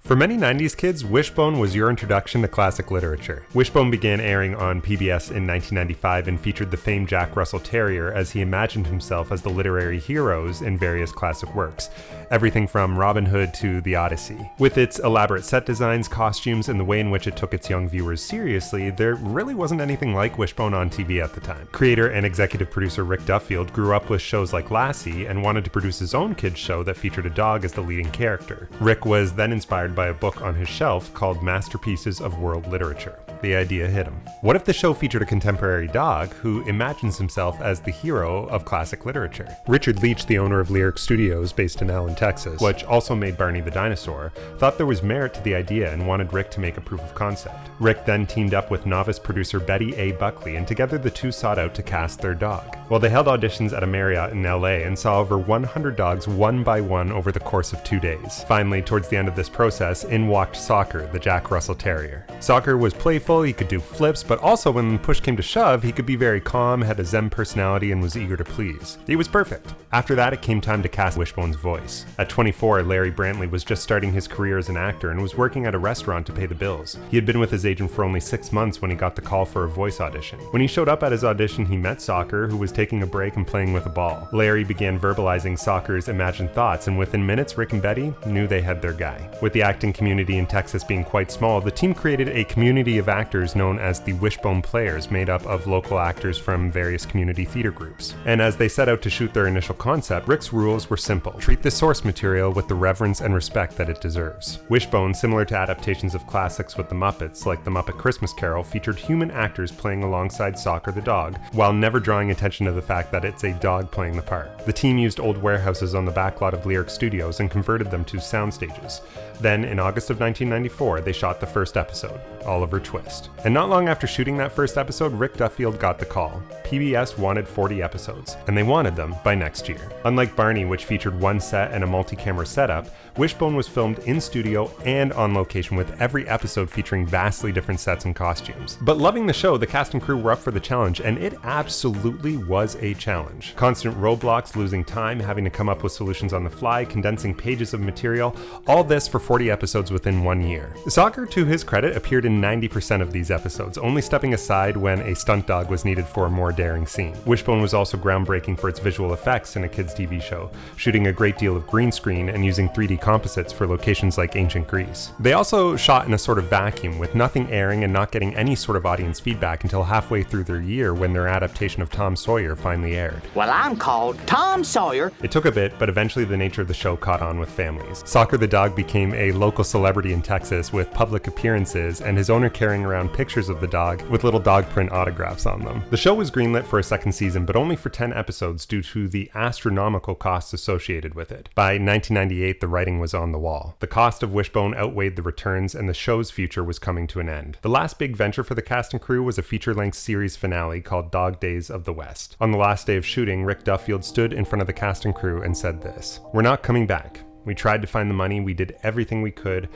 For many 90s kids, Wishbone was your introduction to classic literature. Wishbone began airing on PBS in 1995 and featured the famed Jack Russell Terrier as he imagined himself as the literary heroes in various classic works, everything from Robin Hood to The Odyssey. With its elaborate set designs, costumes, and the way in which it took its young viewers seriously, there really wasn't anything like Wishbone on TV at the time. Creator and executive producer Rick Duffield grew up with shows like Lassie and wanted to produce his own kids show that featured a dog as the leading character. Rick was then inspired by a book on his shelf called Masterpieces of World Literature. The idea hit him. What if the show featured a contemporary dog who imagines himself as the hero of classic literature? Richard Leach, the owner of Lyric Studios based in Allen, Texas, which also made Barney the Dinosaur, thought there was merit to the idea and wanted Rick to make a proof of concept. Rick then teamed up with novice producer Betty A. Buckley, and together the two sought out to cast their dog. Well, they held auditions at a Marriott in LA and saw over 100 dogs one by one over the course of 2 days. Finally, towards the end of this process, in walked Sawyer, the Jack Russell Terrier. Sawyer was playful, he could do flips, but also when push came to shove, he could be very calm, had a zen personality, and was eager to please. He was perfect. After that, it came time to cast Wishbone's voice. At 24, Larry Brantley was just starting his career as an actor and was working at a restaurant to pay the bills. He had been with his agent for only 6 months when he got the call for a voice audition. When he showed up at his audition, he met Sawyer, who was taking a break and playing with a ball. Larry began verbalizing Sawyer's imagined thoughts, and within minutes, Rick and Betty knew they had their guy. With the acting community in Texas being quite small, the team created a community of actors known as the Wishbone Players, made up of local actors from various community theater groups. And as they set out to shoot their initial concept, Rick's rules were simple. Treat the source material with the reverence and respect that it deserves. Wishbone, similar to adaptations of classics with the Muppets, like The Muppet Christmas Carol, featured human actors playing alongside Sawyer the dog, while never drawing attention to the fact that it's a dog playing the part. The team used old warehouses on the backlot of Lyric Studios and converted them to sound stages. Then, in August of 1994, they shot the first episode, Oliver Twist. And not long after shooting that first episode, Rick Duffield got the call. PBS wanted 40 episodes, and they wanted them by next year. Unlike Barney, which featured one set and a multi-camera setup, Wishbone was filmed in studio and on location, with every episode featuring vastly different sets and costumes. But loving the show, the cast and crew were up for the challenge, and it absolutely was a challenge. Constant roadblocks, losing time, having to come up with solutions on the fly, condensing pages of material, all this for 40 episodes within 1 year. Sawyer, to his credit, appeared in 90% of these episodes, only stepping aside when a stunt dog was needed for a more daring scene. Wishbone was also groundbreaking for its visual effects in a kids' TV show, shooting a great deal of green screen and using 3D composites for locations like ancient Greece. They also shot in a sort of vacuum, with nothing airing and not getting any sort of audience feedback until halfway through their year when their adaptation of Tom Sawyer finally aired. Well, I'm called Tom Sawyer. It took a bit, but eventually the nature of the show caught on with families. Sawyer the dog became a local celebrity in Texas with public appearances and his owner carrying around pictures of the dog with little dog print autographs on them. The show was greenlit for a second season, but only for 10 episodes due to the astronomical costs associated with it. By 1998, the writing was on the wall. The cost of Wishbone outweighed the returns, and the show's future was coming to an end. The last big venture for the cast and crew was a feature-length series finale called Dog Days of the West. On the last day of shooting, Rick Duffield stood in front of the cast and crew and said this: "We're not coming back. We tried to find the money, we did everything we could,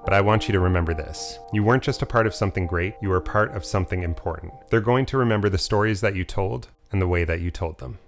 but I want you to remember this. You weren't just a part of something great, you were part of something important. They're going to remember the stories that you told and the way that you told them."